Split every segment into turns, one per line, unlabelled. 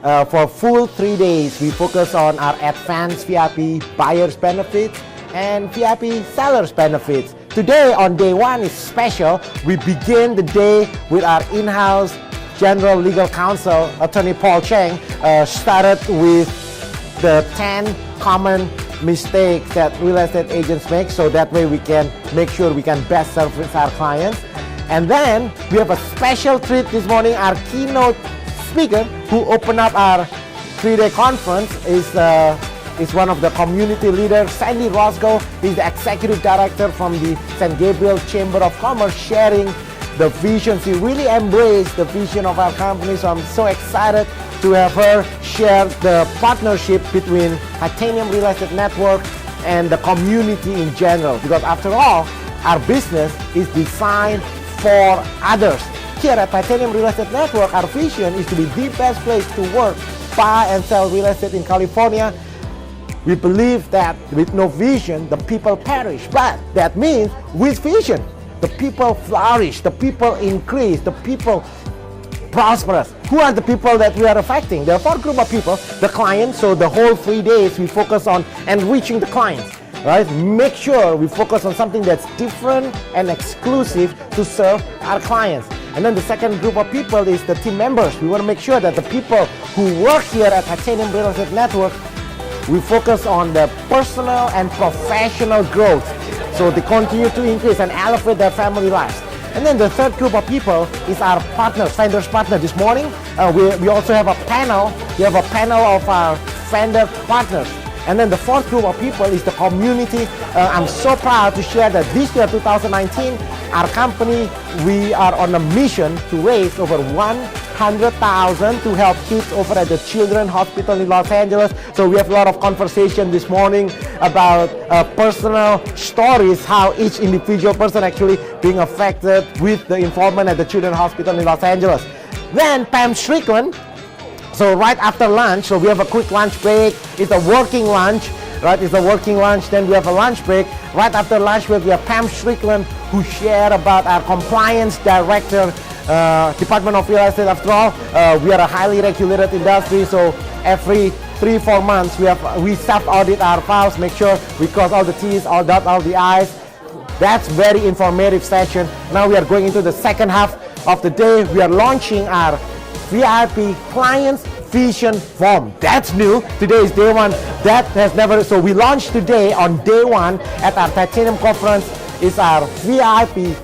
For full 3 days, we focus on our advanced VIP buyers benefits and VIP sellers benefits. Today on day one is special. We begin the day with our in-house General Legal Counsel, Attorney Paul Cheng, started with the 10 common mistakes that real estate agents make, so that way we can make sure we can best service our clients. And then we have a special treat this morning. Our keynote speaker who opened up our 3-day conference is one of the community leaders, Sandy Roscoe. He's the executive director from the St. Gabriel Chamber of Commerce, sharing the vision. She really embraced the vision of our company, so I'm so excited to have her share the partnership between Titanium Real Estate Network and the community in general, because after all, our business is designed for others. Here at Titanium Real Estate Network, our vision is to be the best place to work, buy and sell real estate in California. We believe that with no vision, the people perish, but that means with vision, the people flourish, the people increase, the people prosperous. Who are the people that we are affecting? There are 4 groups of people. The clients, so the whole 3 days we focus on enriching the clients, right? Make sure we focus on something that's different and exclusive to serve our clients. And then the second group of people is the team members. We want to make sure that the people who work here at Titanium Real Estate Network, we focus on the personal and professional growth, so they continue to increase and elevate their family lives. And then the third group of people is our partners, vendors partner. This morning, we also have a panel. We have a panel of our vendor partners. And then the fourth group of people is the community. I'm so proud to share that this year, 2019, our company, we are on a mission to raise over $100,000 to help kids over at the Children's Hospital in Los Angeles. So we have a lot of conversation this morning about personal stories, how each individual person actually being affected with the involvement at the Children's Hospital in Los Angeles. Then Pam Strickland. So right after lunch, so we have a quick lunch break. It's a working lunch, right? It's a working lunch. Then we have a lunch break. Right after lunch, we have Pam Strickland who share about our compliance director, Department of Real Estate. After all, we are a highly regulated industry, so every 3-4 months we self-audit our files, make sure we cross all the T's, dot all the I's. That's very informative session. Now we are going into the second half of the day. We are launching our VIP Clients Vision Form. That's new. Today is day one. That has never, so we launched today on day one at our Titanium conference is our VIP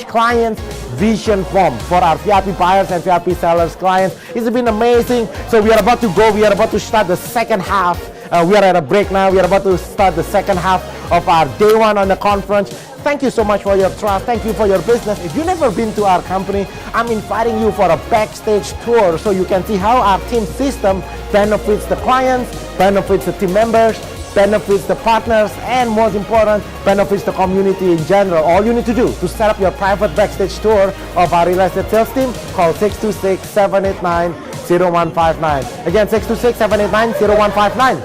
Clients Vision Form for our VIP buyers and VIP sellers clients. It's been amazing. So we are about to go. We are about to start the second half. We are at a break now. We are about to start the second half of our day one on the conference. Thank you so much for your trust. Thank you for your business. If you've never been to our company, I'm inviting you for a backstage tour so you can see how our team system benefits the clients, benefits the team members, benefits the partners, and most important, benefits the community in general. All you need to do to set up your private backstage tour of our real estate sales team, call 626-789-0159. Again, 626-789-0159.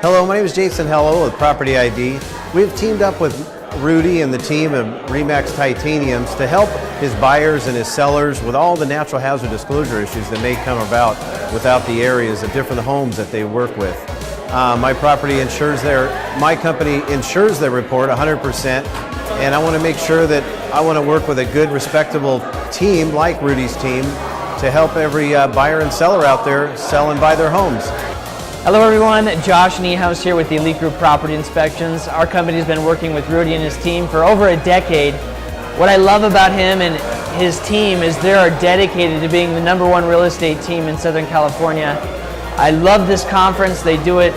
Hello, my name is Jason Hello with Property ID. We've teamed up with Rudy and the team of RE/MAX Titaniums to help his buyers and his sellers with all the natural hazard disclosure issues that may come about without the areas of different homes that they work with. My company insures their report 100%, and I want to make sure that I want to work with a good, respectable team like Rudy's team to help every buyer and seller out there sell and buy their homes.
Hello everyone, Josh Niehaus here with the Elite Group Property Inspections. Our company has been working with Rudy and his team for over a decade. What I love about him and his team is they are dedicated to being the #1 real estate team in Southern California. I love this conference. They do it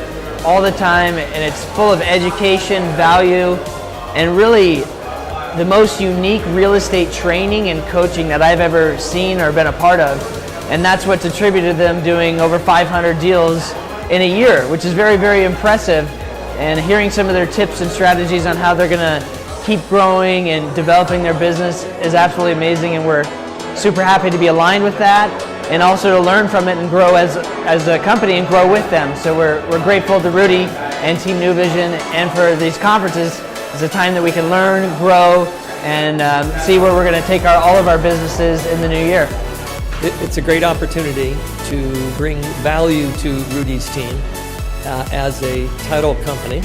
all the time, and it's full of education, value, and really the most unique real estate training and coaching that I've ever seen or been a part of. And that's what's attributed to them doing over 500 deals in a year, which is very, very impressive. And hearing some of their tips and strategies on how they're gonna keep growing and developing their business is absolutely amazing, and we're super happy to be aligned with that and also to learn from it and grow as a company and grow with them. So we're grateful to Rudy and Team New Vision, and for these conferences. It's a time that we can learn, grow, and see where we're gonna take all of our businesses in the new year.
It's a great opportunity to bring value to Rudy's team as a title company,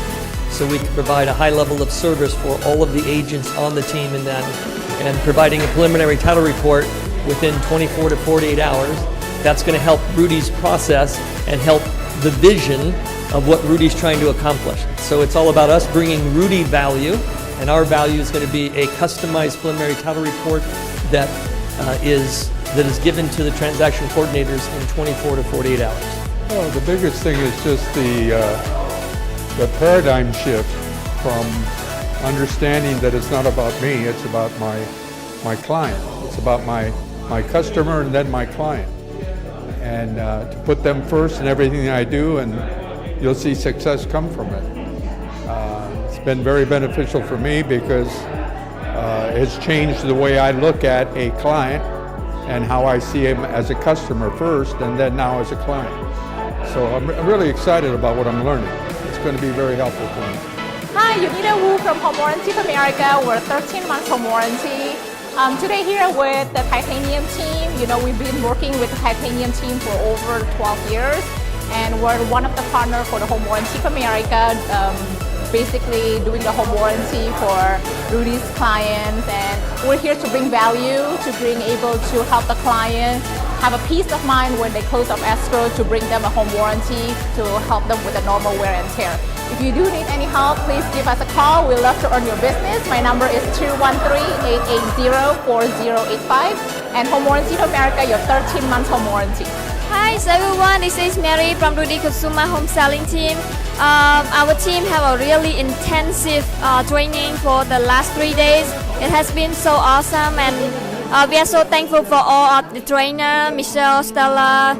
so we can provide a high level of service for all of the agents on the team and providing a preliminary title report within 24 to 48 hours. That's going to help Rudy's process and help the vision of what Rudy's trying to accomplish. So it's all about us bringing Rudy value, and our value is going to be a customized preliminary title report that is given to the transaction coordinators in 24 to 48 hours.
Well, the biggest thing is just the paradigm shift from understanding that it's not about me, it's about my client. It's about my customer and then my client. And to put them first in everything I do, and you'll see success come from it. It's been very beneficial for me because it's changed the way I look at a client and how I see him as a customer first and then now as a client. So I'm really excited about what I'm learning. It's going to be very helpful for me.
Hi, Yunita Wu from Home Warranty of America. We're 13 months home warranty. Today here with the Titanium team. You know, we've been working with the Titanium team for over 12 years, and we're one of the partners for the Home Warranty of America, basically doing the home warranty for Rudy's clients, and we're here to bring value, to bring able to help the client have a peace of mind when they close up escrow, to bring them a home warranty, to help them with the normal wear and tear. If you do need any help, please give us a call. We'd love to earn your business. My number is 213-880-4085, and Home Warranty of America, your 13 months home warranty.
Hi everyone, this is Mary from Rudy Consumer Home Selling Team. Our team have a really intensive training for the last 3 days. It has been so awesome, and we are so thankful for all of the trainer, Michelle, Stella,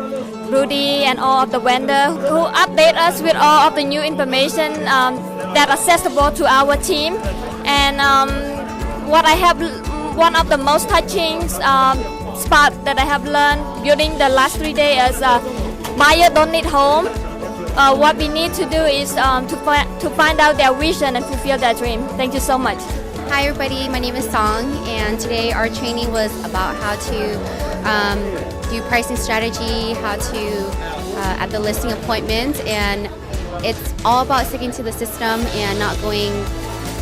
Rudy, and all of the vendors who update us with all of the new information that accessible to our team. And one of the most touching spot that I have learned during the last 3 days is buyer don't need home. What we need to do is to find out their vision and fulfill their dream. Thank you so much.
Hi everybody, my name is Song, and today our training was about how to do pricing strategy, how to at the listing appointment, and it's all about sticking to the system and not going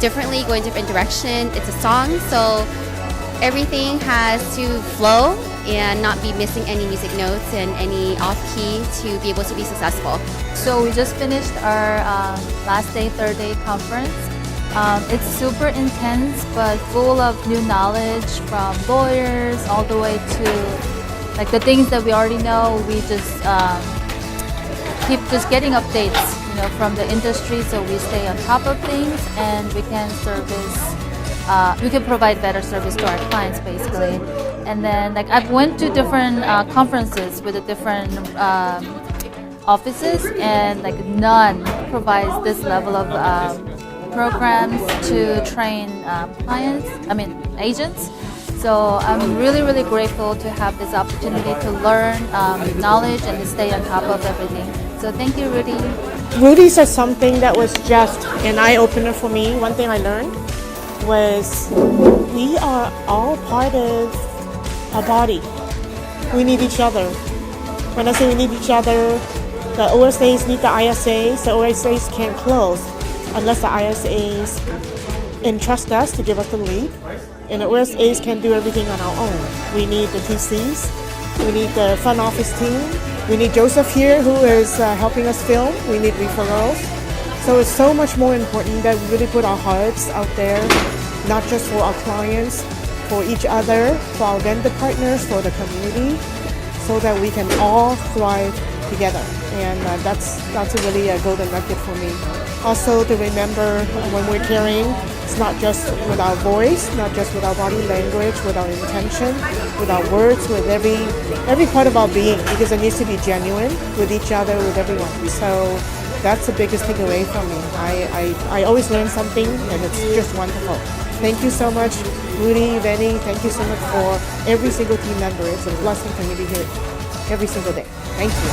differently, going different direction. It's a song, so everything has to flow and not be missing any music notes and any off key to be able to be successful.
So we just finished our last day, third day conference. It's super intense but full of new knowledge from lawyers all the way to like the things that we already know. We just keep just getting updates, you know, from the industry, so we stay on top of things and we can we can provide better service to our clients basically. And then like I've went to different conferences with the different offices, and like none provides this level of programs to train agents. So I'm really, really grateful to have this opportunity to learn knowledge and to stay on top of everything. So thank you, Rudy.
Rudy said something that was just an eye-opener for me. One thing I learned was we are all part of a body. We need each other. When I say we need each other, the OSAs need the ISAs. The OSAs can't close unless the ISAs entrust us to give us the lead. And the OSAs can't do everything on our own. We need the TCs. We need the front office team. We need Joseph here who is helping us film. We need referrals. So it's so much more important that we really put our hearts out there, not just for our clients, for each other, for our vendor partners, for the community, so that we can all thrive together. And that's really a golden nugget for me. Also to remember when we're carrying, it's not just with our voice, not just with our body language, with our intention, with our words, with every part of our being, because it needs to be genuine with each other, with everyone. So that's the biggest thing away from me. I always learn something, and it's just wonderful. Thank you so much, Rudy, Benny. Thank you so much for every single team member. It's a blessing for me to hear every single day. Thank you.